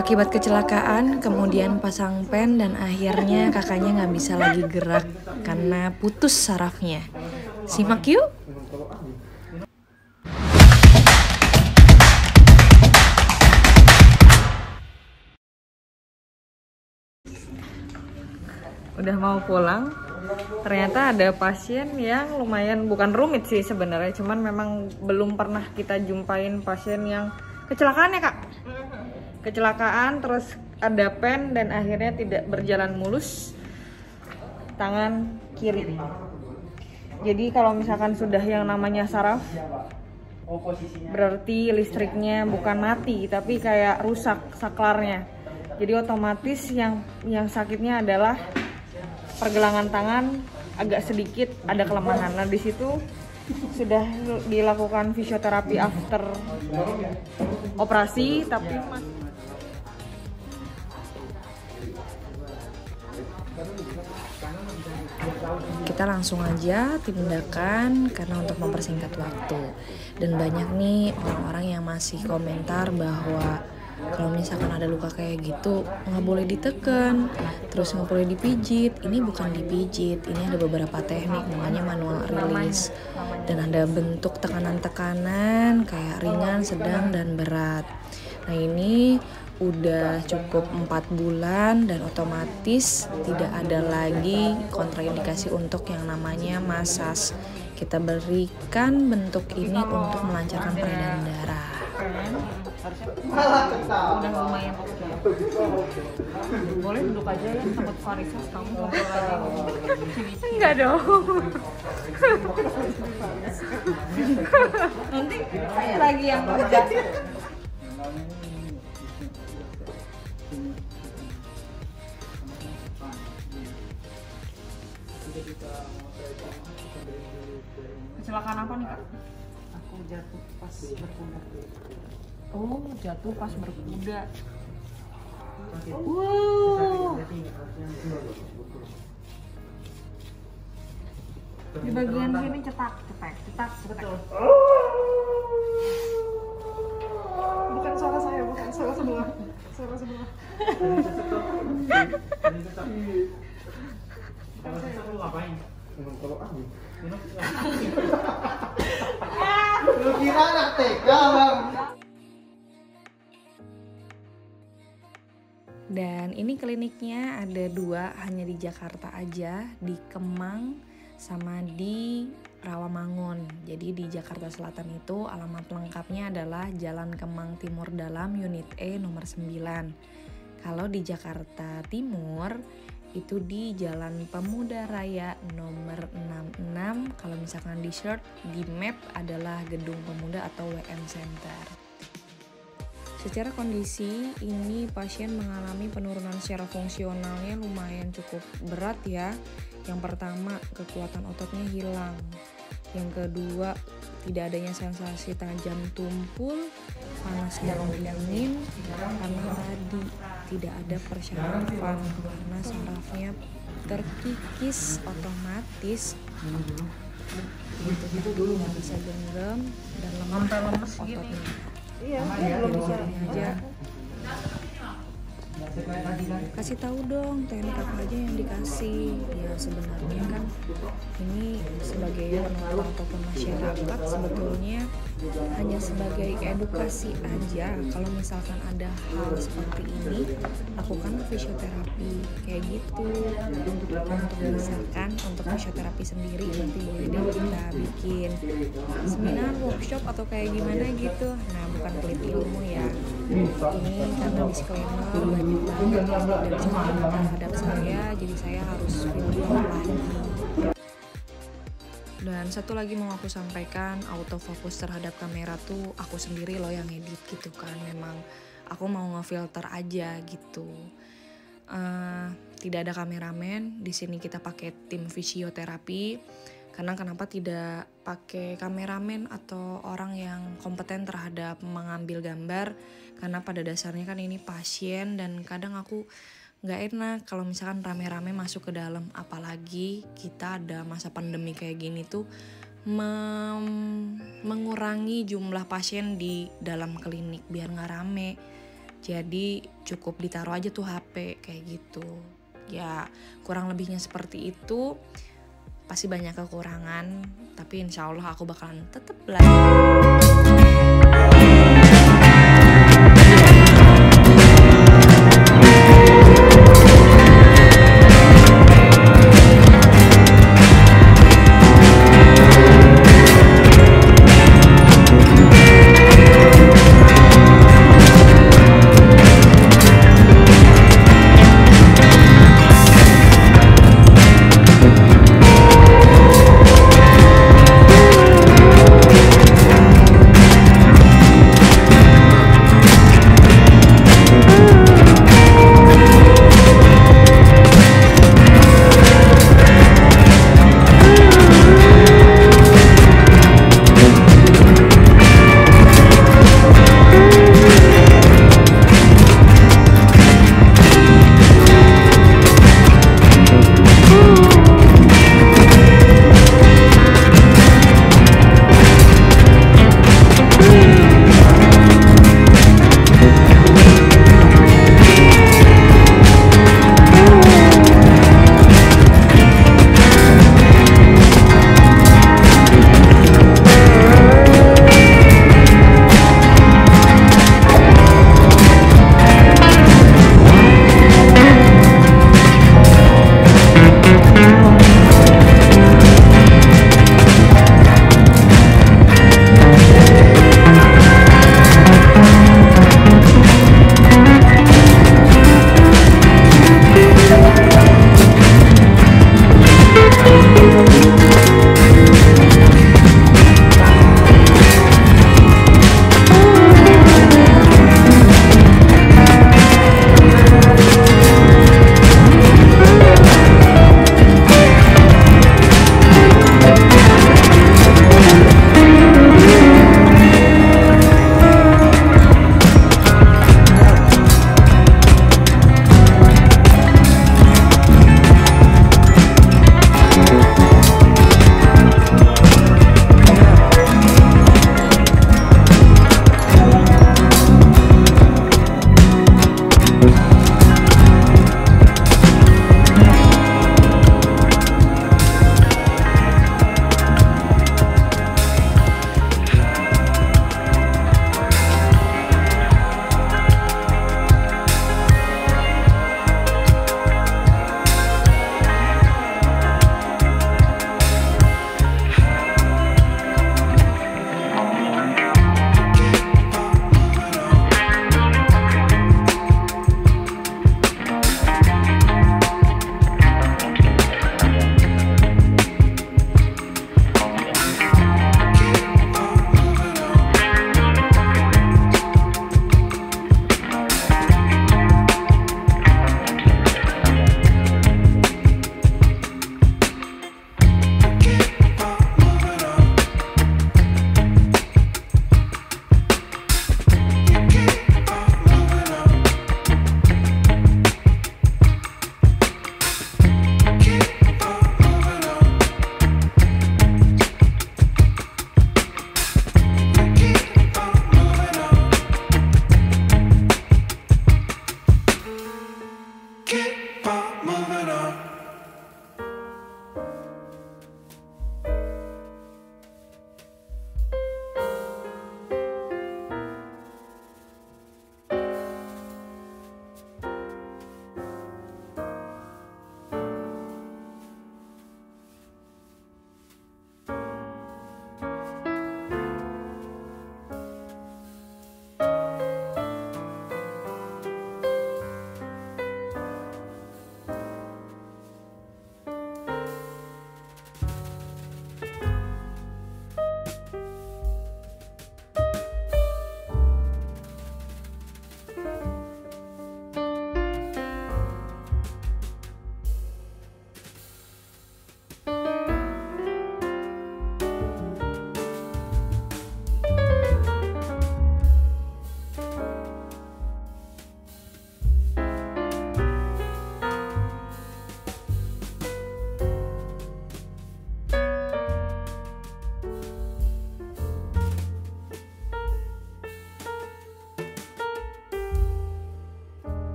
Akibat kecelakaan, kemudian pasang pen dan akhirnya kakaknya nggak bisa lagi gerak karena putus sarafnya. Simak yuk! Udah mau pulang, ternyata ada pasien yang lumayan, bukan rumit sih sebenarnya, cuman memang belum pernah kita jumpain pasien yang kecelakaan ya kak? Kecelakaan terus ada pen dan akhirnya tidak berjalan mulus tangan kiri. Jadi kalau misalkan sudah yang namanya saraf, berarti listriknya bukan mati tapi kayak rusak saklarnya. Jadi otomatis yang sakitnya adalah pergelangan tangan, agak sedikit ada kelemahan. Nah di situ sudah dilakukan fisioterapi after operasi, tapi kita langsung aja tindakan karena untuk mempersingkat waktu. Dan banyak nih orang-orang yang masih komentar bahwa kalau misalkan ada luka kayak gitu nggak boleh diteken, terus nggak boleh dipijit. Ini bukan dipijit, ini ada beberapa teknik namanya manual release, dan ada bentuk tekanan-tekanan kayak ringan, sedang, dan berat. Nah ini udah cukup 4 bulan dan otomatis tidak ada lagi kontraindikasi untuk yang namanya masas. Kita berikan bentuk ini untuk melancarkan peredaran darah. Udah lumayan oke. Boleh duduk aja ya, takut varises kamu ngobrol aja. Enggak dong. Nanti saya lagi yang kerja. Kecelakaan apa nih kak? Aku jatuh pas berkuda. Oh, jatuh pas berkuda. Di bagian sini cetak. Betul. Bukan suara saya, bukan suara sebelah. Suara sebelah. Lu kira anak TK bang? Dan ini kliniknya ada 2, hanya di Jakarta aja, di Kemang sama di Rawamangun. Jadi di Jakarta Selatan itu alamat lengkapnya adalah Jalan Kemang Timur Dalam Unit E nomor 9. Kalau di Jakarta Timur itu di Jalan Pemuda Raya nomor 66. Kalau misalkan di search di map adalah Gedung Pemuda atau WM Center. Secara kondisi ini pasien mengalami penurunan secara fungsionalnya lumayan cukup berat ya. Yang pertama, kekuatan ototnya hilang. Yang kedua, tidak adanya sensasi tajam tumpul, panas dan dingin, karena tadi tidak ada persyarafan karena sarafnya terkikis otomatis. Gitu dulu nggak bisa genggam dan lemah ototnya. Iya, Belum bisa aja. Kasih tahu dong teknik apa aja yang dikasih. Ya sebenarnya kan ini sebagai penonton ataupun masyarakat sebetulnya hanya sebagai edukasi aja. Kalau misalkan ada hal seperti ini, lakukan fisioterapi kayak gitu. Untuk misalkan untuk fisioterapi sendiri nanti boleh deh kita bikin seminar, workshop atau kayak gimana gitu. Nah bukan pelit ilmu ya. Ini karena disclaimer banyak banget dari terhadap saya, jadi saya harus video lagi. Dan satu lagi mau aku sampaikan, autofocus terhadap kamera tuh aku sendiri loh yang edit gitu kan. Memang aku mau ngefilter aja gitu. Tidak ada kameramen di sini, kita pakai tim fisioterapi. Karena kenapa tidak pakai kameramen atau orang yang kompeten terhadap mengambil gambar? Karena pada dasarnya kan ini pasien dan kadang aku nggak enak kalau misalkan rame-rame masuk ke dalam. Apalagi kita ada masa pandemi kayak gini tuh mengurangi jumlah pasien di dalam klinik biar nggak rame. Jadi cukup ditaruh aja tuh HP kayak gitu. Ya kurang lebihnya seperti itu. Pasti banyak kekurangan, tapi insya Allah aku bakalan tetap belajar.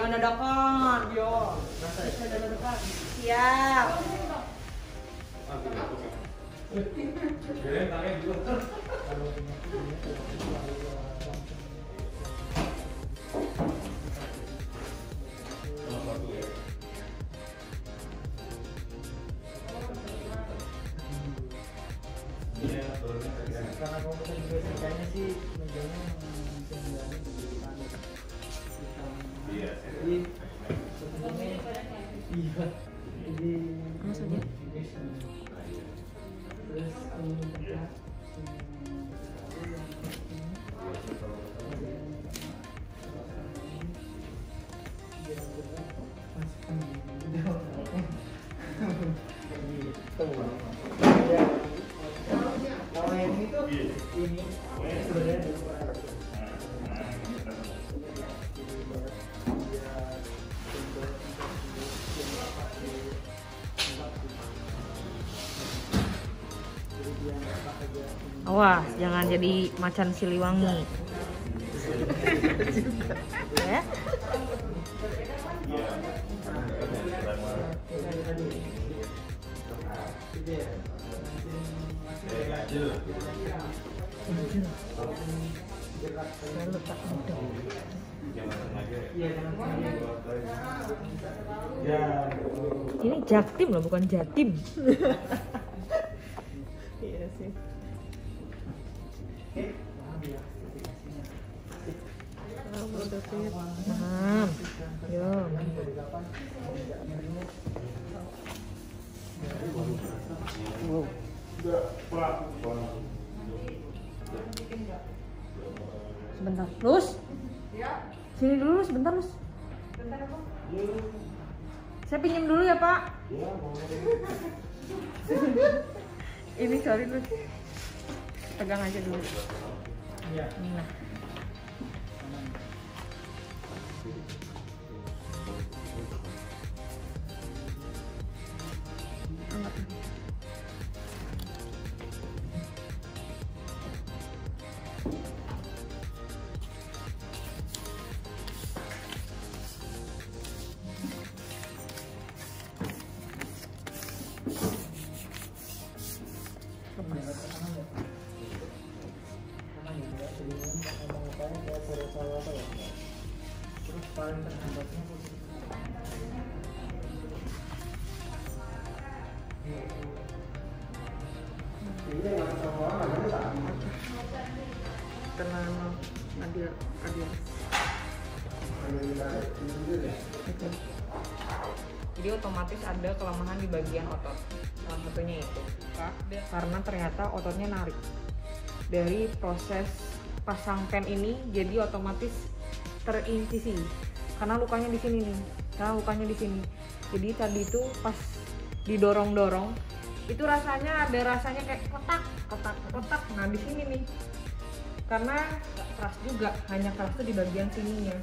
Jangan dadakan. Iya. Dadakan. Siap. Karena komputer juga sisanya sih mejanya tinggalin di sana. Iya. Jadi sebenarnya iya. Jadi Maksudnya? Terus kerja kalau yang ini tuh ini sebenarnya Awas, jangan jadi macan Siliwangi. Ya. Ini Jaktim loh, bukan Jatim. Iya sih. Paham. Yo. Sebentar, Lus. Sini dulu, Lus. Sebentar, Lus. Saya pinjam dulu ya, Pak. Ini sorry, Lus. Pegang aja dulu. Iya. Nah. Terus paling terhambatnya posisi Tenang, Nadia. Jadi otomatis ada kelemahan di bagian otot. Salah satunya itu karena ternyata ototnya narik. Dari proses pasang pen ini jadi otomatis terinsisi karena lukanya di sini nih. Karena lukanya di sini. Jadi tadi itu pas didorong-dorong itu rasanya kayak kotak. Nah di sini nih. Karena gak keras juga, hanya keras tuh di bagian sininya.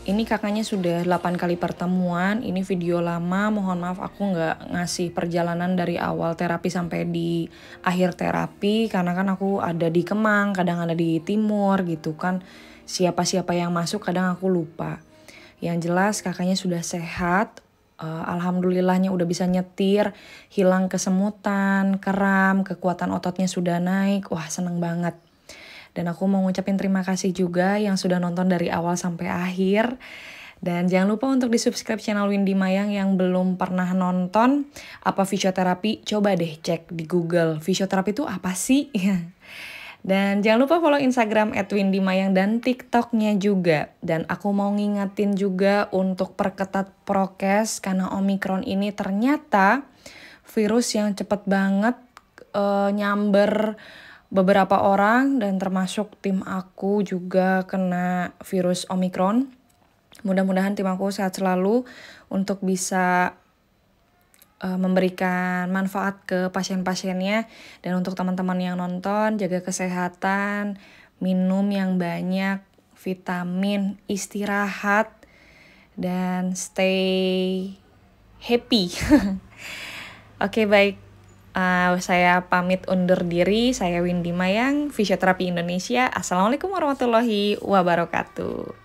Ini kakaknya sudah 8 kali pertemuan, ini video lama, mohon maaf aku nggak ngasih perjalanan dari awal terapi sampai di akhir terapi, karena kan aku ada di Kemang, kadang ada di Timur gitu kan, siapa-siapa yang masuk kadang aku lupa. Yang jelas kakaknya sudah sehat, alhamdulillahnya udah bisa nyetir, hilang kesemutan, kram, kekuatan ototnya sudah naik, wah seneng banget. Dan aku mau ngucapin terima kasih juga yang sudah nonton dari awal sampai akhir. Dan jangan lupa untuk di subscribe channel Windy Mayang yang belum pernah nonton apa fisioterapi. Coba deh cek di Google, fisioterapi itu apa sih? Dan jangan lupa follow Instagram @windymayang dan TikToknya juga. Dan aku mau ngingetin juga untuk perketat prokes karena Omikron ini ternyata virus yang cepet banget nyamber beberapa orang dan termasuk tim aku juga kena virus Omikron. Mudah-mudahan tim aku sehat selalu untuk bisa memberikan manfaat ke pasien-pasiennya. Dan untuk teman-teman yang nonton, jaga kesehatan, minum yang banyak, vitamin, istirahat, dan stay happy. Oke, baik. Saya pamit undur diri, saya Windy Mayang, Fisioterapi Indonesia. Assalamualaikum warahmatullahi wabarakatuh.